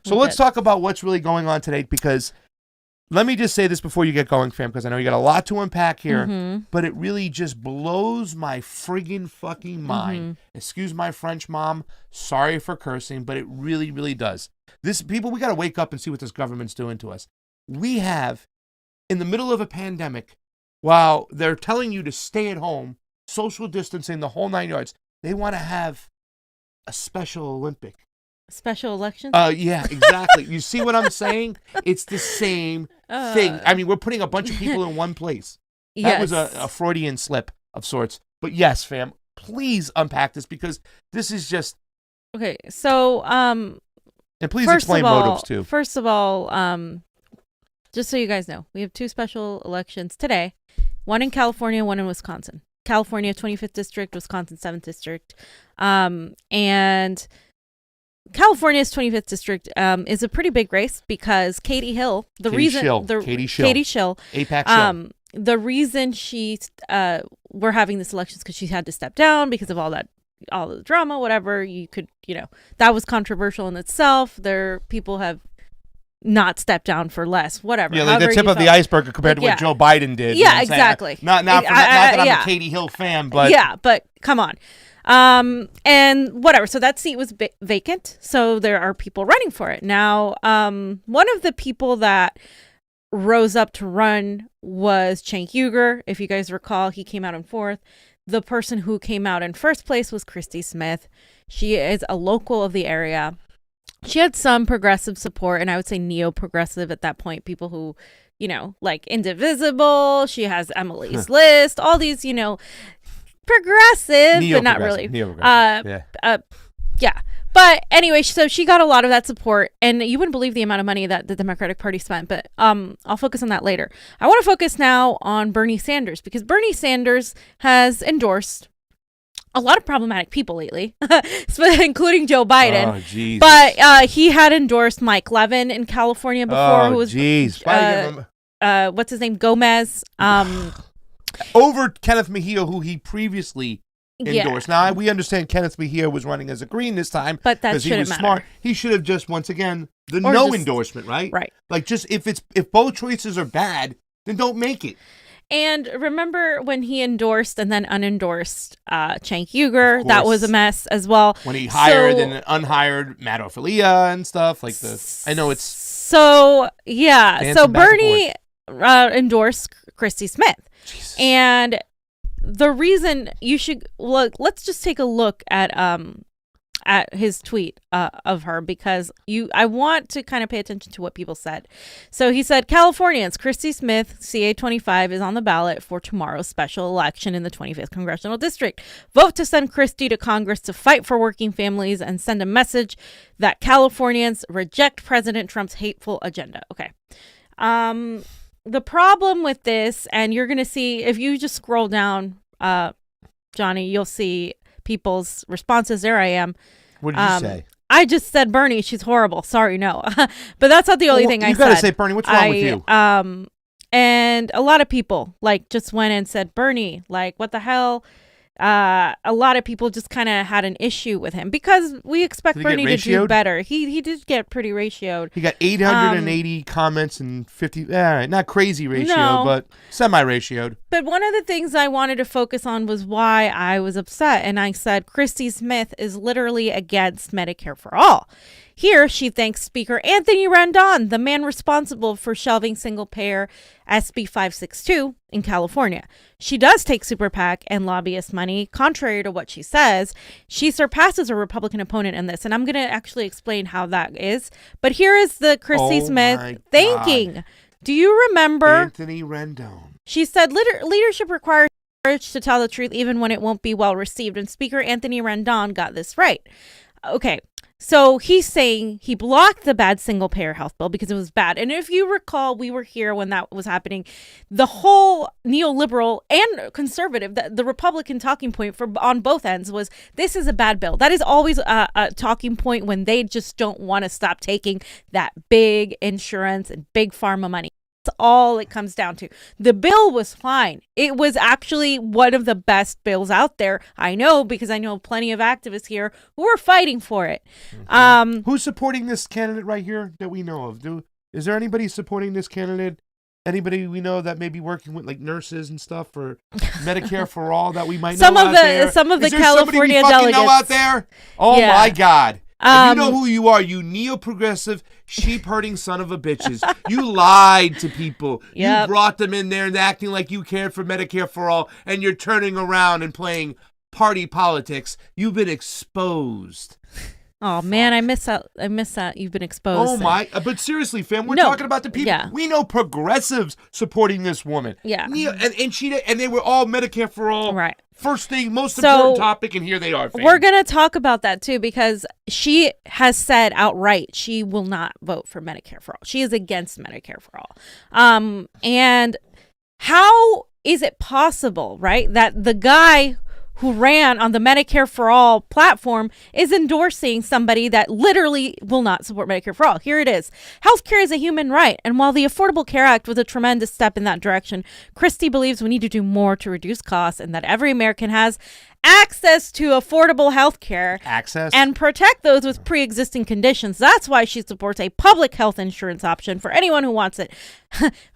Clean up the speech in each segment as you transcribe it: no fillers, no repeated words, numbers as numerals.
So let's talk about what's really going on today, because let me just say this before you get going, fam, because I know you got a lot to unpack here, but it really just blows my friggin' fucking mind. Excuse my French, Mom. Sorry for cursing, but it really, really does. We got to wake up and see what this government's doing to us. We have, in the middle of a pandemic, while they're telling you to stay at home, social distancing, the whole 9 yards, they want to have a Special Olympic. Special elections? Yeah, exactly. You see what I'm saying? It's the same thing. I mean, we're putting a bunch of people in one place. That was a Freudian slip of sorts. But yes, fam, please unpack this, because this is just... Okay, so... and please explain motives, too. First of all, just so you guys know, we have 2 special elections today. One in California, one in Wisconsin. California, 25th District, Wisconsin, 7th District. And... California's 25th District is a pretty big race, because Katie Hill, Katie Schill, APAC Schill. The reason we're having this election is because she had to step down because of all the drama, whatever. That was controversial in itself. People have not stepped down for less, whatever. Yeah, like the tip of the iceberg compared to what Joe Biden did. Yeah, exactly. Not that I'm a Katie Hill fan, but... Yeah, but come on. And whatever. So that seat was vacant. So there are people running for it. Now, one of the people that rose up to run was Cenk Uygur. If you guys recall, he came out in 4th. The person who came out in 1st place was CHRISTIE Smith. She is a local of the area. She had some progressive support, and I would say neo-progressive at that point. People who, like Indivisible. She has Emily's List. All these, progressive, but not really. Yeah. But anyway, so she got a lot of that support, and you wouldn't believe the amount of money that the Democratic Party spent, but I'll focus on that later. I want to focus now on Bernie Sanders, because Bernie Sanders has endorsed a lot of problematic people lately, including Joe Biden. Oh, Jesus. But he had endorsed Mike Levin in California before, who was what's his name, Gomez. Over Kenneth Mejia, who he previously endorsed. Now, we understand Kenneth Mejia was running as a Green this time, but that shouldn't matter. Smart. He should have just, once again, endorsement, right? Right. Like, just if both choices are bad, then don't make it. And remember when he endorsed and then unendorsed Cenk Uygur? That was a mess as well. When he hired and unhired Matt Ophelia and stuff like this. I know it's... So, yeah. So Bernie endorsed CHRISTIE Smith. Jesus. And the reason you should look, let's just take a look at his tweet of her, because I want to kind of pay attention to what people said. So he said, Californians, CHRISTIE Smith, CA-25, is on the ballot for tomorrow's special election in the 25th Congressional District. Vote to send CHRISTIE to Congress to fight for working families and send a message that Californians reject President Trump's hateful agenda. Okay. The problem with this, and you're going to see, if you just scroll down, Johnny, you'll see people's responses. There I am. What did you say? I just said, Bernie, she's horrible. Sorry, no. But that's not the only thing I said. You got to say, Bernie, what's wrong with you? And a lot of people, just went and said, Bernie, what the hell? A lot of people just kind of had an issue with him, because we expect Bernie to do better. He did get pretty ratioed. He got 880 comments and 50, not crazy ratio, but semi-ratioed. But one of the things I wanted to focus on was why I was upset. And I said, CHRISTIE Smith is literally against Medicare for all. Here, she thanks Speaker Anthony Rendon, the man responsible for shelving single-payer SB 562 in California. She does take super PAC and lobbyist money. Contrary to what she says, she surpasses her Republican opponent in this. And I'm going to actually explain how that is. But here is the CHRISTIE Smith thanking. Do you remember? Anthony Rendon. She said, leadership requires courage to tell the truth even when it won't be well received. And Speaker Anthony Rendon got this right. Okay. So he's saying he blocked the bad single-payer health bill because it was bad. And if you recall, we were here when that was happening. The whole neoliberal and conservative, the Republican talking point on both ends was, this is a bad bill. That is always a talking point when they just don't want to stop taking that big insurance and big pharma money. all it comes down to. The bill was fine. It was actually one of the best bills out there. I know, because I know plenty of activists here who are fighting for it. Who's supporting this candidate right here that we know of? Is there anybody supporting this candidate? Anybody we know that may be working with like nurses and stuff for Medicare for all that we might know out there? Some of the Is there California somebody we delegates know out there? Oh my God. And you know who you are, you neo-progressive, sheep-herding son of a bitches. You lied to people. Yep. You brought them in there and acting like you cared for Medicare for all, and you're turning around and playing party politics. You've been exposed. Oh, man, I miss that. You've been exposed. Oh, my. But seriously, fam, we're talking about the people. Yeah. We know progressives supporting this woman. Yeah. And they were all Medicare for all. Right. First thing, most important topic, and here they are, fam. We're going to talk about that, too, because she has said outright she will not vote for Medicare for all. She is against Medicare for all. And how is it possible, right, that the guy who ran on the Medicare for All platform is endorsing somebody that literally will not support Medicare for All? Here it is. Healthcare is a human right. And while the Affordable Care Act was a tremendous step in that direction, CHRISTIE believes we need to do more to reduce costs and that every American has access to affordable health care and protect those with pre-existing conditions. That's why she supports a public health insurance option for anyone who wants it.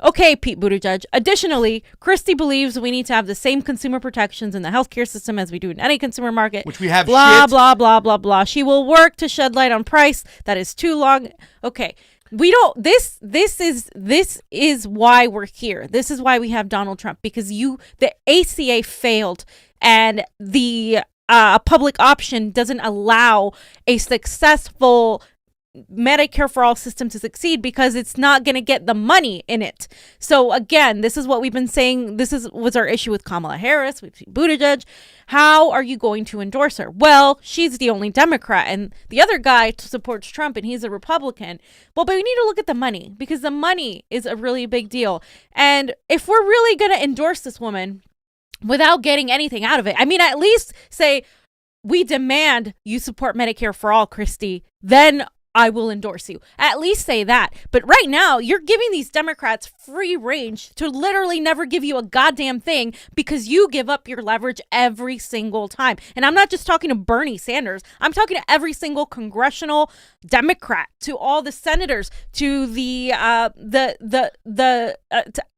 Okay, Pete Buttigieg. Additionally, CHRISTIE believes we need to have the same consumer protections in the healthcare system as we do in any consumer market. Which we have. Blah, blah, blah, blah, blah. She will work to shed light on price. That is too long. Okay. We don't, this is why we're here. This is why we have Donald Trump, because the ACA failed and the public option doesn't allow a successful Medicare for all system to succeed because it's not going to get the money in it. So again, this is what we've been saying. Was our issue with Kamala Harris, with Buttigieg. How are you going to endorse her? Well, she's the only Democrat and the other guy supports Trump and he's a Republican. Well, but we need to look at the money because the money is a really big deal. And if we're really going to endorse this woman without getting anything out of it, I mean, at least say, we demand you support Medicare for all, CHRISTIE, then I will endorse you. At least say that. But right now, you're giving these Democrats free range to literally never give you a goddamn thing because you give up your leverage every single time. And I'm not just talking to Bernie Sanders. I'm talking to every single congressional Democrat, to all the senators, to the to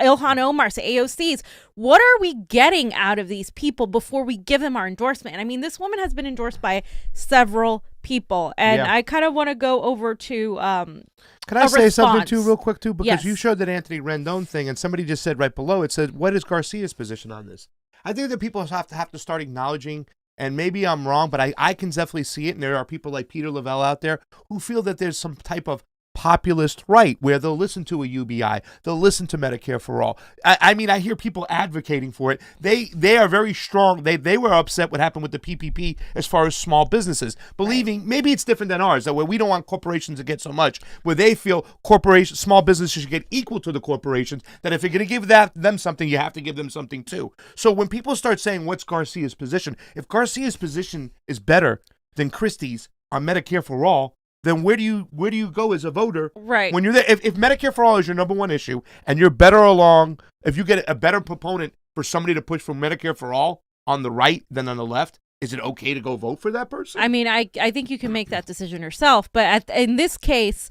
Ilhan Omar's, the AOCs. What are we getting out of these people before we give them our endorsement? And I mean, this woman has been endorsed by several people, and I kind of want to go over to can I say something too real quick too, because yes. You showed that Anthony Rendon thing and somebody just said right below it said, what is Garcia's position on this? I think that people have to start acknowledging, and maybe I'm wrong, but I can definitely see it, and there are people like Peter Lavelle out there who feel that there's some type of populist right where they'll listen to a UBI, they'll listen to Medicare for all. I mean, I hear people advocating for it. They are very strong. They were upset what happened with the PPP as far as small businesses, believing maybe it's different than ours, that where we don't want corporations to get so much, where they feel small businesses should get equal to the corporations, that if you're going to give them something, you have to give them something too. So when people start saying what's Garcia's position, if Garcia's position is better than CHRISTIE's on Medicare for all, then where do you go as a voter? Right. When you're there, if Medicare for all is your number one issue, and you're better along, if you get a better proponent for somebody to push for Medicare for all on the right than on the left, is it okay to go vote for that person? I mean, I think you can make that decision yourself, but in this case,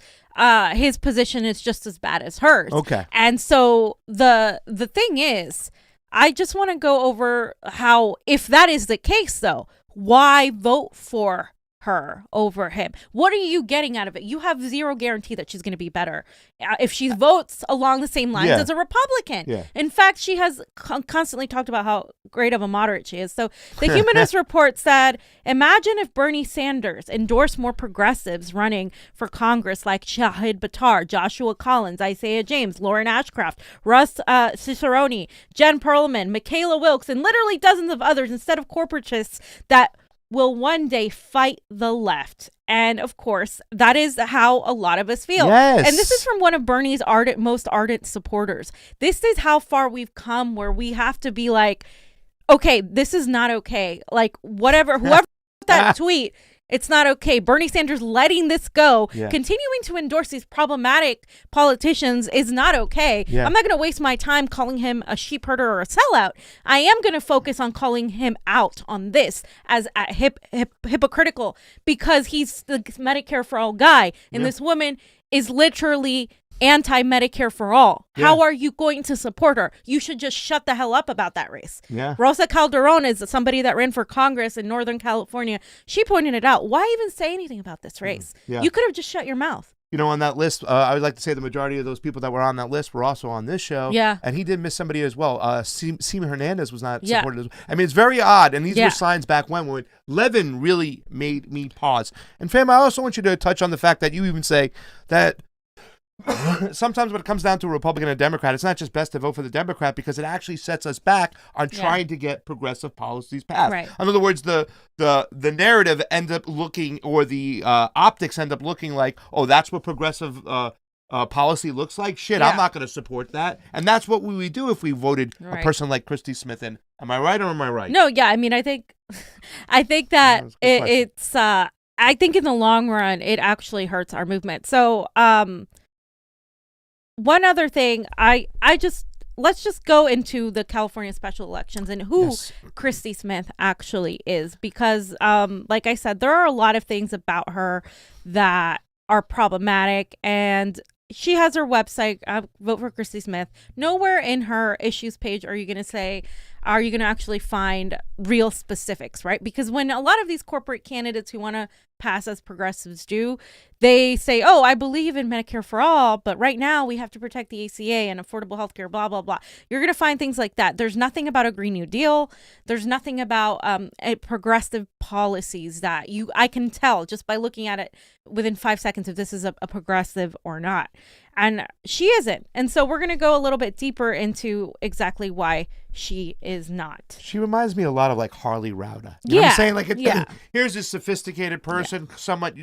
his position is just as bad as hers. Okay. And so the thing is, I just want to go over how, if that is the case, though, why vote for her over him? What are you getting out of it? You have zero guarantee that she's going to be better if she votes along the same lines as a Republican. Yeah. In fact, she has constantly talked about how great of a moderate she is. So the Humanist Report said, imagine if Bernie Sanders endorsed more progressives running for Congress like Shahid Buttar, Joshua Collins, Isaiah James, Lauren Ashcroft, Russ Cicerone, Jen Perlman, Michaela Wilkes, and literally dozens of others instead of corporatists that will one day fight the left. And of course, that is how a lot of us feel. Yes. And this is from one of Bernie's most ardent supporters. This is how far we've come, where we have to be like, okay, this is not okay. Like, whoever that tweet It's not okay. Bernie Sanders letting this go, Yeah. continuing to endorse these problematic politicians is not okay. Yeah. I'm not going to waste my time calling him a sheep herder or a sellout. I am going to focus on calling him out on this as hypocritical, because he's the Medicare for all guy. And this woman is literally anti-Medicare for all. Yeah. How are you going to support her? You should just shut the hell up about that race. Yeah. Rosa Calderon is somebody that ran for Congress in Northern California. She pointed it out. Why even say anything about this race? Yeah. You could have just shut your mouth. You know, on that list, I would like to say the majority of those people that were on that list were also on this show. Yeah. And he did miss somebody as well. Seema Hernandez was not supported as well. I mean, it's very odd. And these were signs back when Levin really made me pause. And fam, I also want you to touch on the fact that you even say that sometimes when it comes down to a Republican and Democrat, it's not just best to vote for the Democrat, because it actually sets us back on trying to get progressive policies passed. Right. In other words, the narrative ends up looking, or the optics end up looking like, oh, that's what progressive policy looks like. Shit, I'm not going to support that. And that's what we would do if we voted a person like CHRISTIE Smith in. Am I right or am I right? No, yeah. I mean, I think that it's I think in the long run, it actually hurts our movement. So, one other thing, let's just go into the California special elections and who CHRISTIE Smith actually is, because like I said, there are a lot of things about her that are problematic, and she has her website, Vote for CHRISTIE Smith. Nowhere in her issues page are you going to actually find real specifics, right? Because when a lot of these corporate candidates who want to pass as progressives do, they say, oh, I believe in Medicare for all, but right now we have to protect the ACA and affordable health care, blah, blah, blah. You're going to find things like that. There's nothing about a Green New Deal. There's nothing about progressive policies that I can tell just by looking at it within 5 seconds if this is a progressive or not. And she isn't. And so we're going to go a little bit deeper into exactly why she is not. She reminds me a lot of like Harley Rauda. You know what I'm saying? Like, here's a sophisticated person, somewhat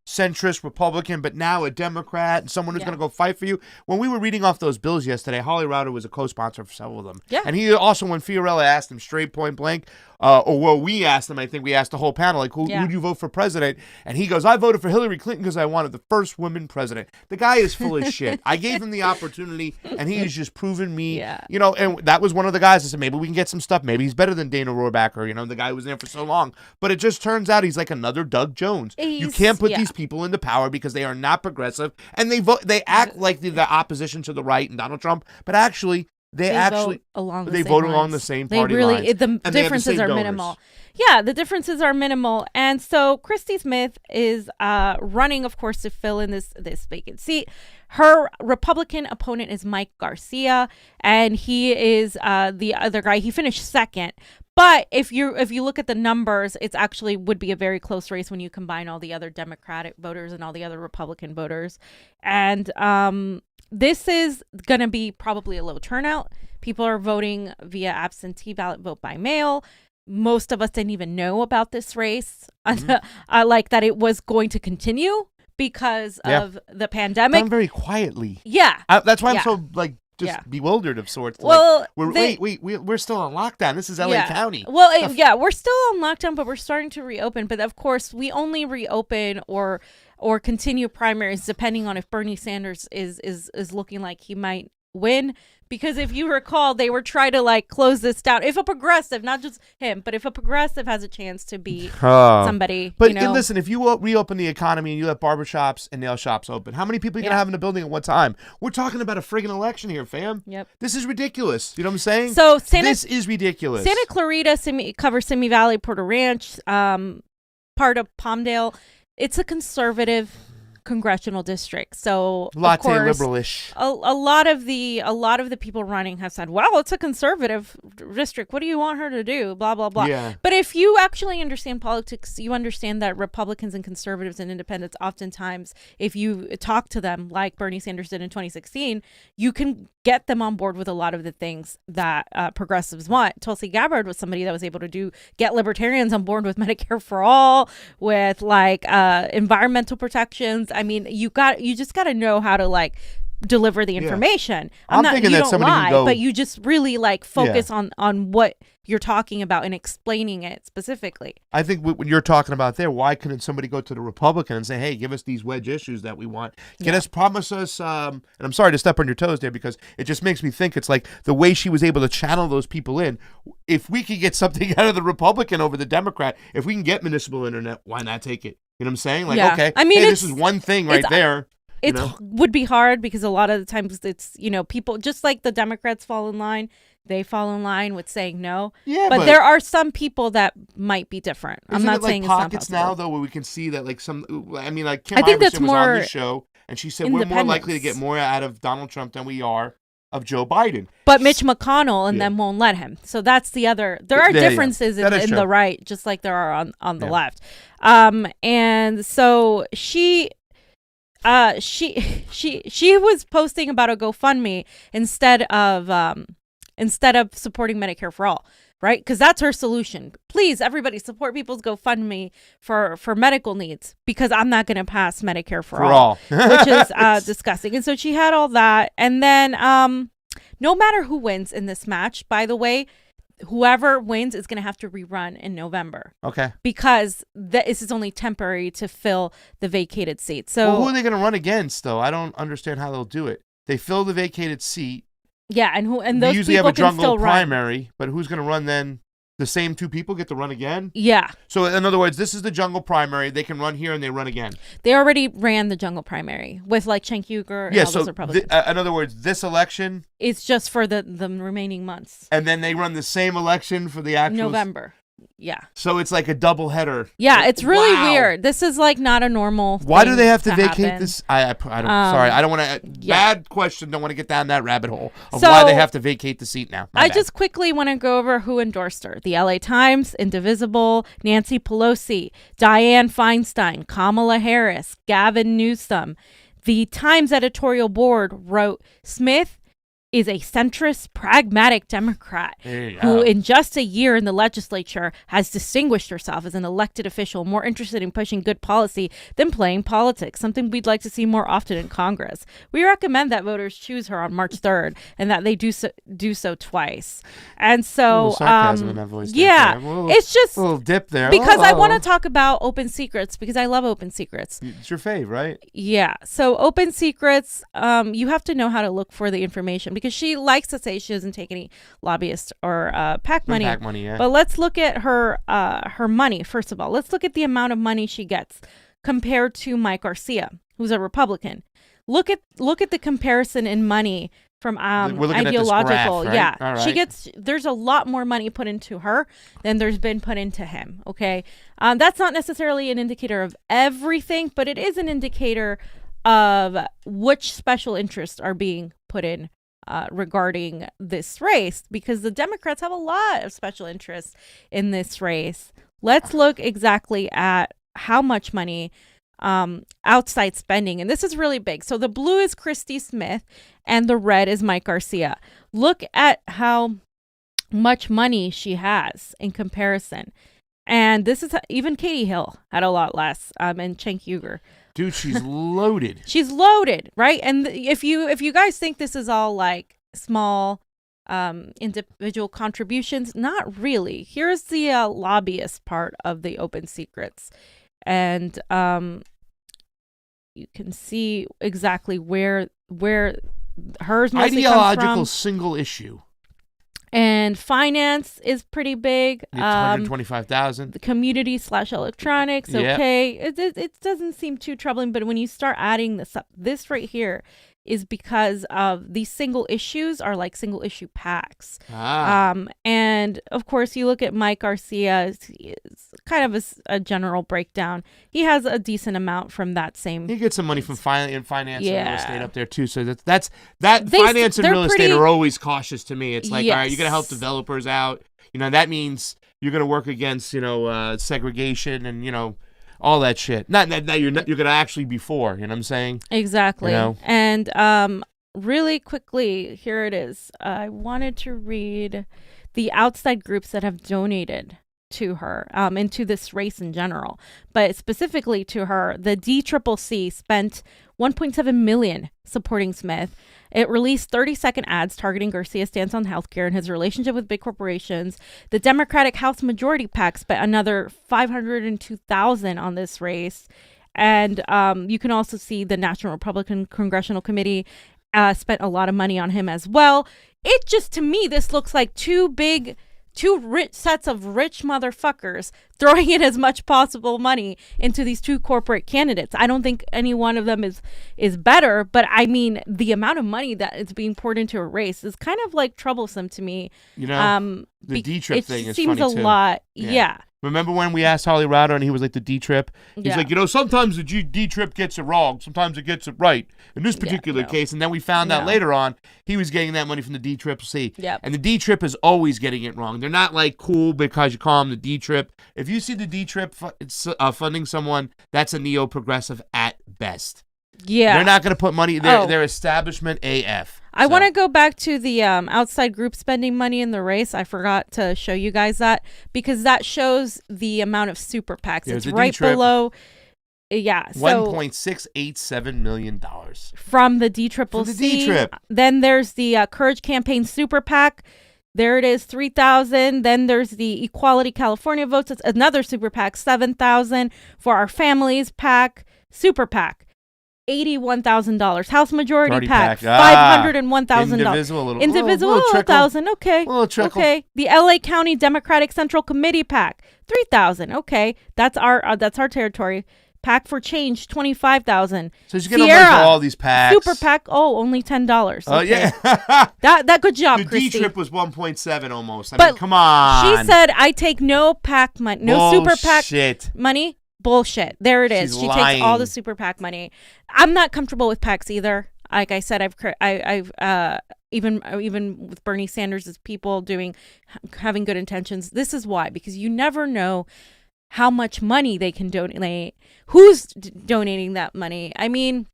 centrist Republican, but now a Democrat, and someone who's going to go fight for you. When we were reading off those bills yesterday, Harley Rauda was a co-sponsor for several of them. Yeah. And he also, when Fiorella asked him straight point blank, we asked him, I think we asked the whole panel, like, who'd you vote for president? And he goes, I voted for Hillary Clinton because I wanted the first woman president. The guy is full of shit. I gave him the opportunity, and he has just proven me, you know, and that was one of the guys that said, maybe we can get some stuff. Maybe he's better than Dana Rohrabacher, you know, the guy who was there for so long. But it just turns out he's like another Doug Jones. You can't put these people into power because they are not progressive, and they act like the opposition to the right and Donald Trump, but actually they vote along the same party lines. The differences are minimal. Yeah, the differences are minimal. And so CHRISTIE Smith is running, of course, to fill in this vacant seat. Her Republican opponent is Mike Garcia, and he is the other guy. He finished second. But if you look at the numbers, it's actually would be a very close race when you combine all the other Democratic voters and all the other Republican voters. And this is going to be probably a low turnout. People are voting via absentee ballot, vote by mail. Most of us didn't even know about this race, like that it was going to continue because of the pandemic. Done very quietly. Yeah. That's why I'm so bewildered of sorts. Well, like, we're still on lockdown. This is LA County. Well, we're still on lockdown, but we're starting to reopen. But of course, we only reopen or continue primaries depending on if Bernie Sanders is looking like he might win. Because if you recall, they were trying to like close this down. If a progressive, not just him, but if a progressive has a chance to be somebody, but listen, if you reopen the economy and you let barbershops and nail shops open, how many people are you gonna have in a building at one time? We're talking about a friggin' election here, fam. Yep. This is ridiculous. You know what I'm saying? So this is ridiculous. Santa Clarita covers Simi Valley, Porter Ranch, part of Palmdale. It's a conservative congressional district, so latte liberalish. A lot of the people running have said, well, it's a conservative district, what do you want her to do, blah blah blah. But if you actually understand politics, you understand that Republicans and conservatives and independents, oftentimes if you talk to them like Bernie Sanders did in 2016, you can get them on board with a lot of the things that progressives want. Tulsi Gabbard was somebody that was able to get libertarians on board with Medicare for all, with like environmental protections. I mean, you just got to know how to like deliver the information. I'm not thinking you that don't somebody lie, can go, but you just really like focus on what you're talking about and explaining it specifically. I think what you're talking about there, why couldn't somebody go to the Republican and say, hey, give us these wedge issues that we want, promise us, and I'm sorry to step on your toes there, because it just makes me think it's like the way she was able to channel those people in. If we could get something out of the Republican over the Democrat, if we can get municipal internet, why not take it? You know what I'm saying? Like, okay, I mean, hey, this is one thing right there. It would be hard because a lot of the times it's, people, just like the Democrats fall in line, they fall in line with saying no. Yeah, but there are some people that might be different. I'm not saying it's not pockets possible. Now, though, where we can see that, like, Kim I think that's Iverson was more on this show, and she said we're more likely to get more out of Donald Trump than we are of Joe Biden. But Mitch McConnell and them won't let him. So that's the other. There are differences in the right, just like there are on the left. And so she was posting about a GoFundMe instead of supporting Medicare for all, right? Because that's her solution. Please, everybody, support people's GoFundMe for medical needs, because I'm not going to pass Medicare for all. Which is disgusting. And so she had all that, and then no matter who wins in this match, by the way, whoever wins is going to have to rerun in November. Okay. Because this is only temporary to fill the vacated seat. So who are they going to run against, though? I don't understand how they'll do it. They fill the vacated seat. Yeah, and those usually people have a jungle primary, run. But who's going to run then? The same two people get to run again? Yeah. So in other words, this is the jungle primary. They can run here and they run again. They already ran the jungle primary with like Cenk Uygur and all those Republicans. In other words, this election, it's just for the remaining months. And then they run the same election for the actual November. Yeah. So it's like a double header. Yeah, it's really weird. This is like not a normal Why do they have to vacate happen. this? I don't. Sorry, I don't want to. Bad question. Don't want to get down that rabbit hole of why they have to vacate the seat now. I just quickly want to go over who endorsed her: the LA Times, Indivisible, Nancy Pelosi, Dianne Feinstein, Kamala Harris, Gavin Newsom. The Times editorial board wrote Smith is a centrist, pragmatic Democrat who, in just a year in the legislature, has distinguished herself as an elected official more interested in pushing good policy than playing politics, something we'd like to see more often in Congress. We recommend that voters choose her on March 3rd and that they do so twice. And so, sarcasm in that voice it's just a little dip there because I want to talk about open secrets because I love open secrets. It's your fave, right? Yeah. So open secrets, you have to know how to look for the information, because she likes to say she doesn't take any lobbyist or PAC money. PAC money, yeah. But let's look at her money, first of all. Let's look at the amount of money she gets compared to Mike Garcia, who's a Republican. Look at the comparison in money from ideological. Graph, right? Yeah. Right. There's a lot more money put into her than there's been put into him. Okay. That's not necessarily an indicator of everything, but it is an indicator of which special interests are being put in regarding this race, because the Democrats have a lot of special interests in this race. Let's look exactly at how much money outside spending, and this is really big. So the blue is CHRISTIE Smith and the red is Mike Garcia. Look at how much money she has in comparison. And this is even Katie Hill had a lot less, and Cenk Uygur. Dude, she's loaded. She's loaded, right? And if you guys think this is all like small individual contributions, not really. Here's the lobbyist part of the open secrets. And you can see exactly where hers mostly ideological comes from. Single issue. And finance is pretty big. 125,000. The community/electronics. Okay, it doesn't seem too troubling, but when you start adding this up, this right here is because of these single issues are like single issue PACs. And of course, you look at Mike Garcia. It's kind of a general breakdown. He has a decent amount from that same. He gets some money from finance and real estate up there too. So that's finance and real estate are always cautious to me. It's like, all right, you're gonna help developers out. That means you're gonna work against segregation and all that shit. Not that you're gonna actually be for. You know what I'm saying? Exactly. And really quickly, here it is. I wanted to read the outside groups that have donated to her, and to this race in general, but specifically to her. The DCCC spent $1.7 million supporting Smith. It released 30-second ads targeting Garcia's stance on healthcare and his relationship with big corporations. The Democratic House Majority PAC spent another $502,000 on this race. And you can also see the National Republican Congressional Committee spent a lot of money on him as well. It just, to me, this looks like two rich sets of rich motherfuckers throwing in as much possible money into these two corporate candidates. I don't think any one of them is better, but I mean, the amount of money that is being poured into a race is kind of like troublesome to me. You know, the D-Trip thing is funny too. It seems a lot. Yeah. Remember when we asked Holly Rauter and he was like the D-Trip? He's like, sometimes the D-Trip gets it wrong. Sometimes it gets it right. In this particular case. And then we found out later on he was getting that money from the D-Triple-C. Yep. And the D-Trip is always getting it wrong. They're not like cool because you call them the D-Trip. If you see the D-Trip funding someone, that's a neo-progressive at best. Yeah. They're not going to put money. They're establishment AF. I want to go back to the outside group spending money in the race. I forgot to show you guys that because that shows the amount of super PACs. There's it's right below. Yeah. So $1.687 million. From the DCCC. From the D-Trip. Then there's the Courage Campaign Super PAC. There it is, 3,000. Then there's the Equality California Votes. It's another super PAC, 7,000. For Our Families PAC, Super PAC. $81,000. House Majority PAC, $501,000. Indivisible, $1,000. Okay. Okay. The LA County Democratic Central Committee PAC, $3,000. Okay. That's our territory. PAC for Change, $25,000. So you get all these PACs. Super PAC, only $10. Oh, okay. That good job, the Christie. D-Trip was 1.7 almost. I mean, come on. She said, I take no PAC money, no Super PAC money. Bullshit. There it is. She takes all the super PAC money. I'm not comfortable with PACs either. Like I said, I've even with Bernie Sanders' people having good intentions. This is why, because you never know how much money they can donate. Who's donating that money? I mean,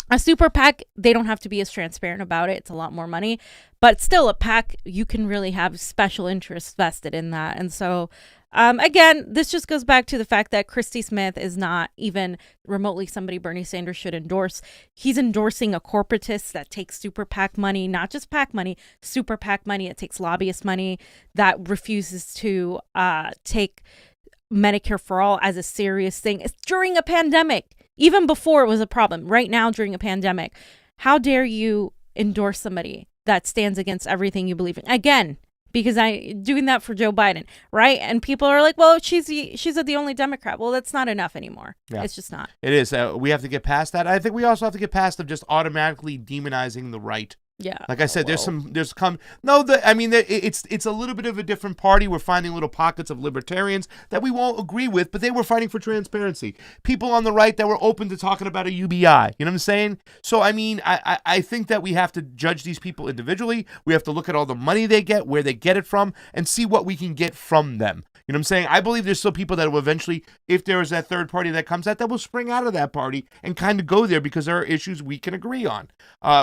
a super PAC, they don't have to be as transparent about it. It's a lot more money, but still a PAC, you can really have special interests vested in that. And so again, this just goes back to the fact that CHRISTIE Smith is not even remotely somebody Bernie Sanders should endorse. He's endorsing a corporatist that takes super PAC money, not just PAC money, super PAC money. It takes lobbyist money, that refuses to take Medicare for All as a serious thing. It's during a pandemic, even before it was a problem. Right now, during a pandemic, how dare you endorse somebody that stands against everything you believe in? Again, because doing that for Joe Biden, right? And people are like, well, she's the only Democrat. Well, that's not enough anymore. Yeah. It's just not. It is. We have to get past that. I think we also have to get past of just automatically demonizing the right. Yeah. Like I said, it's a little bit of a different party. We're finding little pockets of libertarians that we won't agree with, but they were fighting for transparency. People on the right that were open to talking about a UBI. You know what I'm saying? So, I mean, I think that we have to judge these people individually. We have to look at all the money they get, where they get it from, and see what we can get from them. You know what I'm saying? I believe there's still people that will eventually, if there is that third party that comes out, that will spring out of that party and kind of go there because there are issues we can agree on.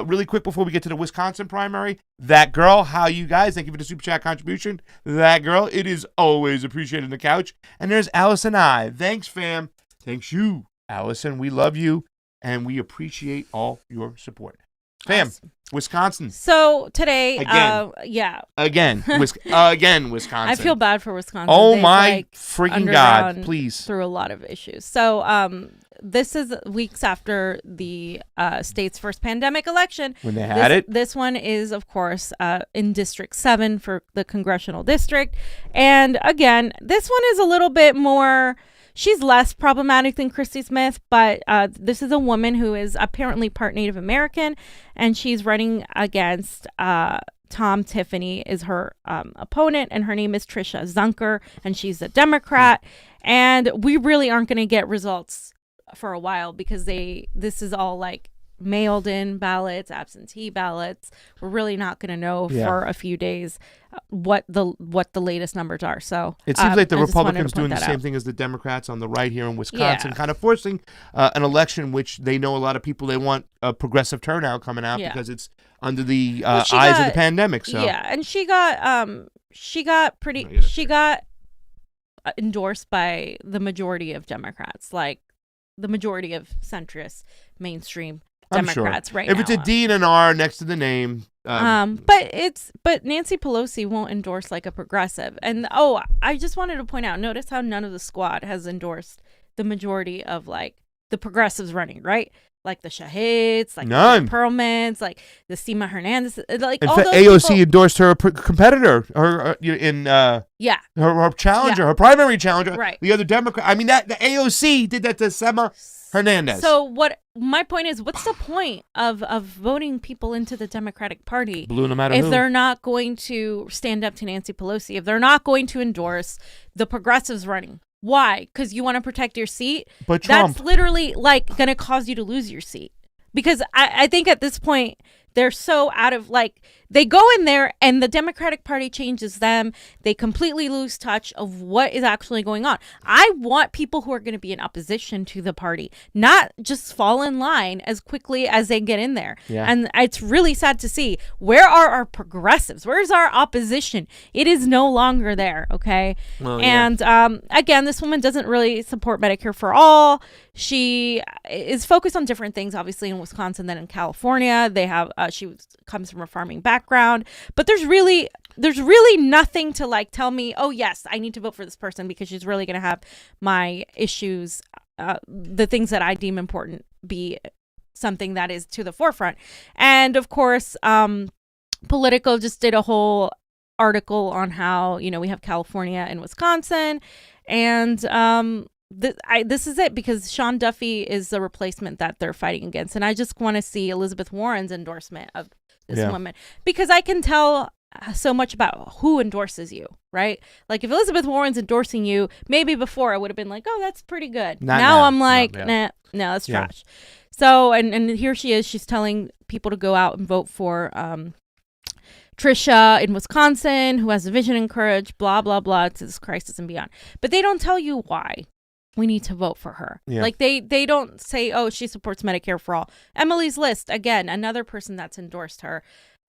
Really quick before we get to the Wisconsin primary, that girl, how you guys? Thank you for the super chat contribution. That girl, it is always appreciated in the couch. And there's Allison I. Thanks, fam. Thanks you, Allison. We love you and we appreciate all your support. Fam, awesome. Wisconsin. So today, Again, Wisconsin. I feel bad for Wisconsin. Oh my freaking God, please. Through a lot of issues. So this is weeks after the state's first pandemic election. When they had it. This one is, of course, in District 7 for the congressional district. And again, this one is a little bit more... She's less problematic than CHRISTIE Smith, but this is a woman who is apparently part Native American, and she's running against Tom Tiffany is her opponent, and her name is Tricia Zunker, and she's a Democrat. And we really aren't going to get results for a while because this is all like mailed in ballots, absentee ballots. We're really not going to know for a few days what the latest numbers are. So it seems like the Republicans doing the same thing as the Democrats on the right here in Wisconsin, kind of forcing an election which they know a lot of people, they want a progressive turnout coming out because it's under the eyes of the pandemic. So and she got endorsed by the majority of Democrats, like the majority of centrist mainstream Democrats right now. If it's a D and an R next to the name. But Nancy Pelosi won't endorse like a progressive. And I just wanted to point out, notice how none of the squad has endorsed the majority of like the progressives running, right? Like the Shahids, like none. the Perlmans, like the Sima Hernandez, like in all fact, those AOC people. endorsed her competitor, her challenger, her primary challenger, right? The other Democrat. I mean, that the AOC did that to Sima Hernandez. So what? My point is, what's the point of voting people into the Democratic Party Blue, no matter if who. they're not going to stand up to Nancy Pelosi, if they're not going to endorse the progressives running? Why? Because you want to protect your seat? But Trump. That's literally like going to cause you to lose your seat. Because I think at this point, they're so out of like, they go in there and the Democratic Party changes them. They completely lose touch of what is actually going on. I want people who are going to be in opposition to the party, not just fall in line as quickly as they get in there. Yeah. And it's really sad to see. Where are our progressives? Where's our opposition? It is no longer there. Okay. Well, and again, this woman doesn't really support Medicare for all. She is focused on different things, obviously, in Wisconsin than in California. They have comes from a farming background, but there's really nothing to like tell me, oh yes, I need to vote for this person because she's really going to have my issues, the things that I deem important, be something that is to the forefront. And of course, Politico just did a whole article on how, we have California and Wisconsin, and this is it, because Sean Duffy is the replacement that they're fighting against. And I just want to see Elizabeth Warren's endorsement of this woman, because I can tell so much about who endorses you, right? Like if Elizabeth Warren's endorsing you, maybe before I would have been like, oh, that's pretty good. Now I'm like, nah, that's trash. So, and here she is, she's telling people to go out and vote for Trisha in Wisconsin, who has the vision and courage, blah, blah, blah, to this crisis and beyond. But they don't tell you why we need to vote for her. Yeah. Like they don't say, oh, she supports Medicare for all. Emily's List, again, another person that's endorsed her.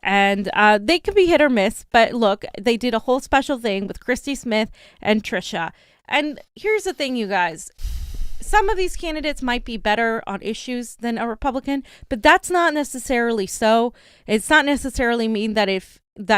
And they could be hit or miss. But look, they did a whole special thing with CHRISTIE Smith and Trisha. And here's the thing, you guys. Some of these candidates might be better on issues than a Republican, but that's not necessarily so. It's not necessarily mean that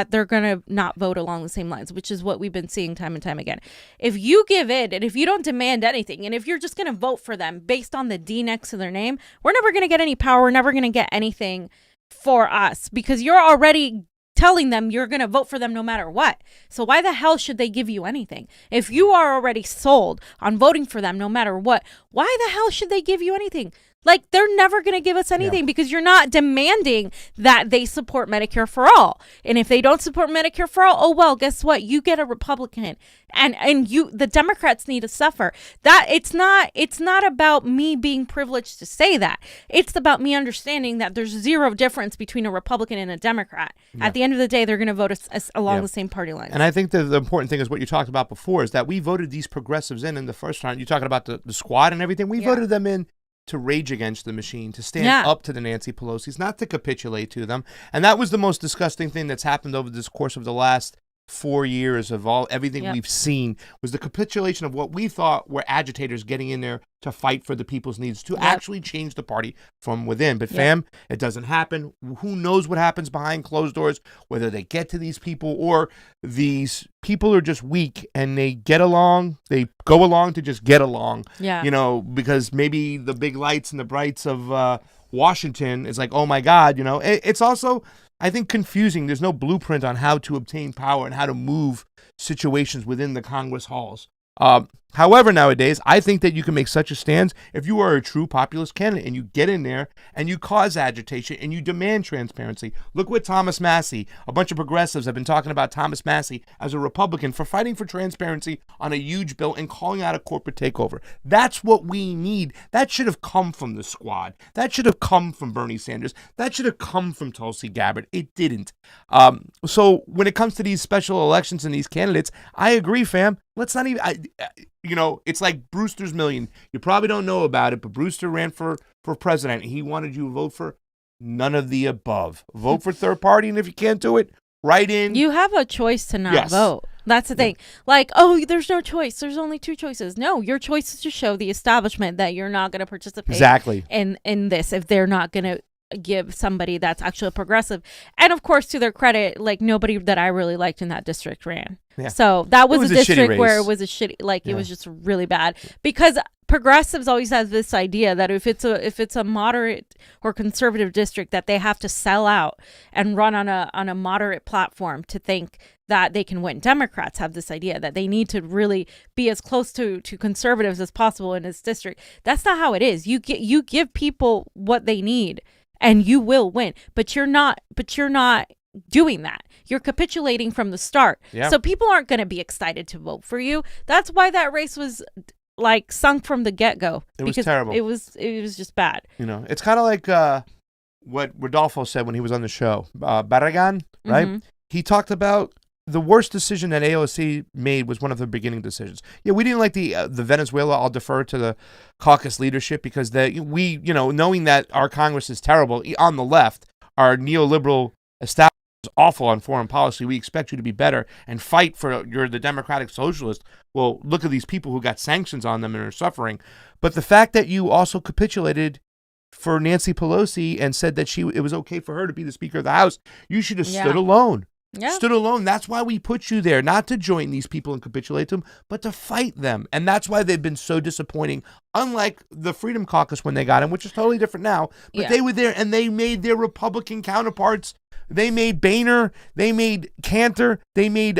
they're going to not vote along the same lines, which is what we've been seeing time and time again. If you give in and if you don't demand anything, and if you're just going to vote for them based on the D next to their name, we're never going to get any power. We're never going to get anything for us, because you're already telling them you're going to vote for them no matter what. So why the hell should they give you anything? If you are already sold on voting for them no matter what, why the hell should they give you anything? Like, they're never going to give us anything because you're not demanding that they support Medicare for all. And if they don't support Medicare for all, oh, well, guess what? You get a Republican, and the Democrats need to suffer. That it's not about me being privileged to say that. It's about me understanding that there's zero difference between a Republican and a Democrat. Yeah. At the end of the day, they're going to vote along the same party lines. And I think the important thing is what you talked about before, is that we voted these progressives in the first round. You're talking about the squad and everything. We voted them in to rage against the machine, to stand up to the Nancy Pelosi's, not to capitulate to them. And that was the most disgusting thing that's happened over this course of the last 4 years of everything we've seen, was the capitulation of what we thought were agitators getting in there to fight for the people's needs, to actually change the party from within. But fam, it doesn't happen. Who knows what happens behind closed doors, whether they get to these people or these people are just weak and they get along, they go along to just get along. Yeah. Because maybe the big lights and the brights of Washington is like, oh my God, it's also, I think, confusing. There's no blueprint on how to obtain power and how to move situations within the Congress halls. However, nowadays, I think that you can make such a stance if you are a true populist candidate and you get in there and you cause agitation and you demand transparency. Look what Thomas Massie, a bunch of progressives have been talking about Thomas Massie as a Republican for fighting for transparency on a huge bill and calling out a corporate takeover. That's what we need. That should have come from the squad. That should have come from Bernie Sanders. That should have come from Tulsi Gabbard. It didn't. So when it comes to these special elections and these candidates, I agree, fam. Let's not even, it's like Brewster's Million. You probably don't know about it, but Brewster ran for president. He wanted you to vote for none of the above. Vote for third party, and if you can't do it, write in. You have a choice to not vote. That's the thing. Like, oh, there's no choice. There's only two choices. No, your choice is to show the establishment that you're not going to participate in this if they're not going to give somebody that's actually progressive. And of course, to their credit, like nobody that I really liked in that district ran. Yeah. So that was a district where it was a shitty, like it was just really bad, because progressives always have this idea that if it's a moderate or conservative district, that they have to sell out and run on a moderate platform to think that they can win. Democrats have this idea that they need to really be as close to conservatives as possible in this district. That's not how it is. You give people what they need and you will win. But you're not doing that. You're capitulating from the start. Yeah. So people aren't going to be excited to vote for you. That's why that race was like sunk from the get-go. It was terrible. It was just bad. You know, it's kind of like what Rodolfo said when he was on the show. Barragan, right? Mm-hmm. He talked about the worst decision that AOC made was one of the beginning decisions. Yeah, we didn't like the Venezuela. I'll defer to the caucus leadership because knowing that our Congress is terrible on the left, our neoliberal establishment is awful on foreign policy. We expect you to be better and fight for you're the democratic socialist. Well, look at these people who got sanctions on them and are suffering. But the fact that you also capitulated for Nancy Pelosi and said that it was okay for her to be the Speaker of the House, you should have stood alone. Yeah. Stood alone. That's why we put you there, not to join these people and capitulate them, but to fight them. And that's why they've been so disappointing, unlike the Freedom Caucus when they got him, which is totally different now. But they were there and they made their Republican counterparts. They made Boehner. They made Cantor. They made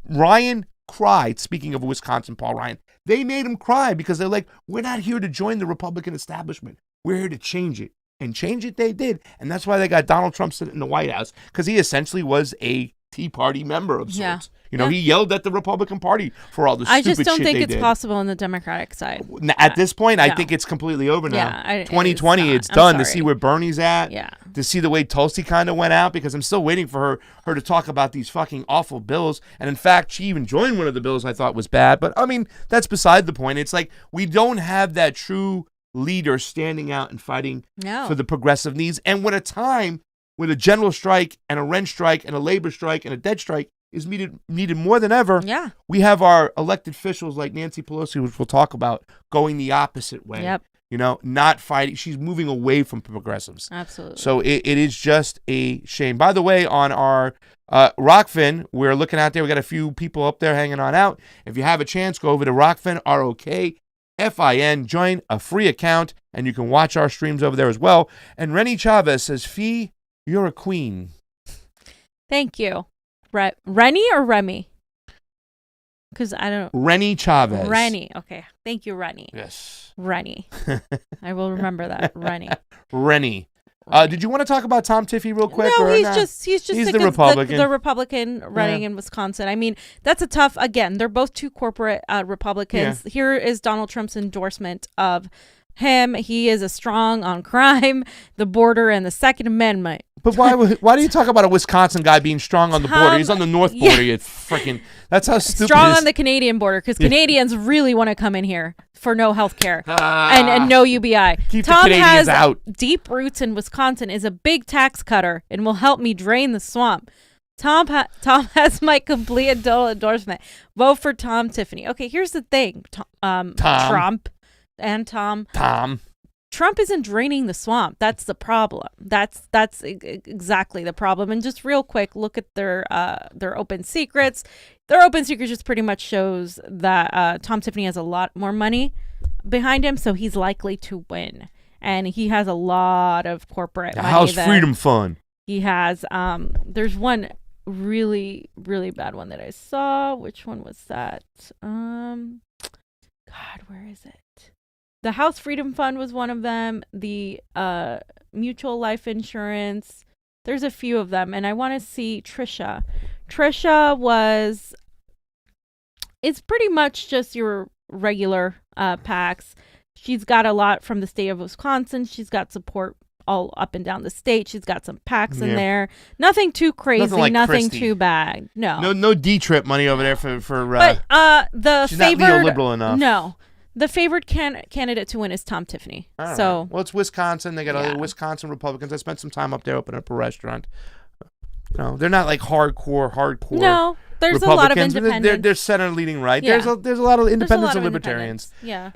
Ryan cry. Speaking of Wisconsin, Paul Ryan. They made him cry because they're like, we're not here to join the Republican establishment. We're here to change it. And change it they did. And that's why they got Donald Trump sitting in the White House, because he essentially was a Tea Party member of sorts. Yeah. You know, he yelled at the Republican Party for all the stupid shit they did. I just don't think it's possible on the Democratic side. At this point, I think it's completely over now. 2020, it's done. To see where Bernie's at. Yeah. To see the way Tulsi kind of went out, because I'm still waiting for her to talk about these fucking awful bills. And in fact, she even joined one of the bills I thought was bad. But I mean, that's beside the point. It's like we don't have that true leader standing out and fighting for the progressive needs. And when a time when a general strike and a rent strike and a labor strike and a debt strike is needed more than ever, we have our elected officials like Nancy Pelosi, which we'll talk about, going the opposite way. Yep. You know, not fighting. She's moving away from progressives. Absolutely. So it is just a shame. By the way, on our Rockfin, we're looking out there. We got a few people up there hanging on out. If you have a chance, go over to Rockfin, ROKFIN, join a free account, and you can watch our streams over there as well. And Rennie Chavez says, Fee, you're a queen. Thank you. Rennie or Remy? Because I don't know. Rennie Chavez. Rennie. Okay. Thank you, Rennie. Yes. Rennie. I will remember that. Rennie. Rennie. Did you want to talk about Tom Tiffy real quick? No, he's just the Republican. The Republican running in Wisconsin. I mean, that's a tough. Again, they're both two corporate Republicans. Yeah. Here is Donald Trump's endorsement of him. He is a strong on crime, the border, and the Second Amendment. But why do you talk about a Wisconsin guy being strong on the border? He's on the north border. You freaking. That's how stupid. Strong on the Canadian border, because Canadians really want to come in here for no health care and no UBI. Keep Tom the Canadians has out. Deep roots in Wisconsin, is a big tax cutter, and will help me drain the swamp. Tom has my complete and total endorsement. Vote for Tom Tiffany. Okay, here's the thing. Trump and Tom. Trump isn't draining the swamp. That's the problem. That's exactly the problem. And just real quick, look at their open secrets. Their open secrets just pretty much shows that Tom Tiffany has a lot more money behind him, so he's likely to win. And he has a lot of corporate money. House Freedom Fund. He has. There's one really, really bad one that I saw. Which one was that? God, where is it? The House Freedom Fund was one of them. The mutual life insurance. There's a few of them. And I want to see Trisha. Trisha it's pretty much just your regular PACs. She's got a lot from the state of Wisconsin. She's got support all up and down the state. She's got some PACs in there. Nothing too crazy. Nothing too bad. No D-trip money over there for But the she's favored, not neoliberal enough. No. The favored candidate to win is Tom Tiffany. So well, it's Wisconsin. They got other Wisconsin Republicans. I spent some time up there opening up a restaurant. they're not like hardcore. No, there's a lot of Republicans. independents. They're center leading right. Yeah. There's a lot of independents and libertarians. Yeah.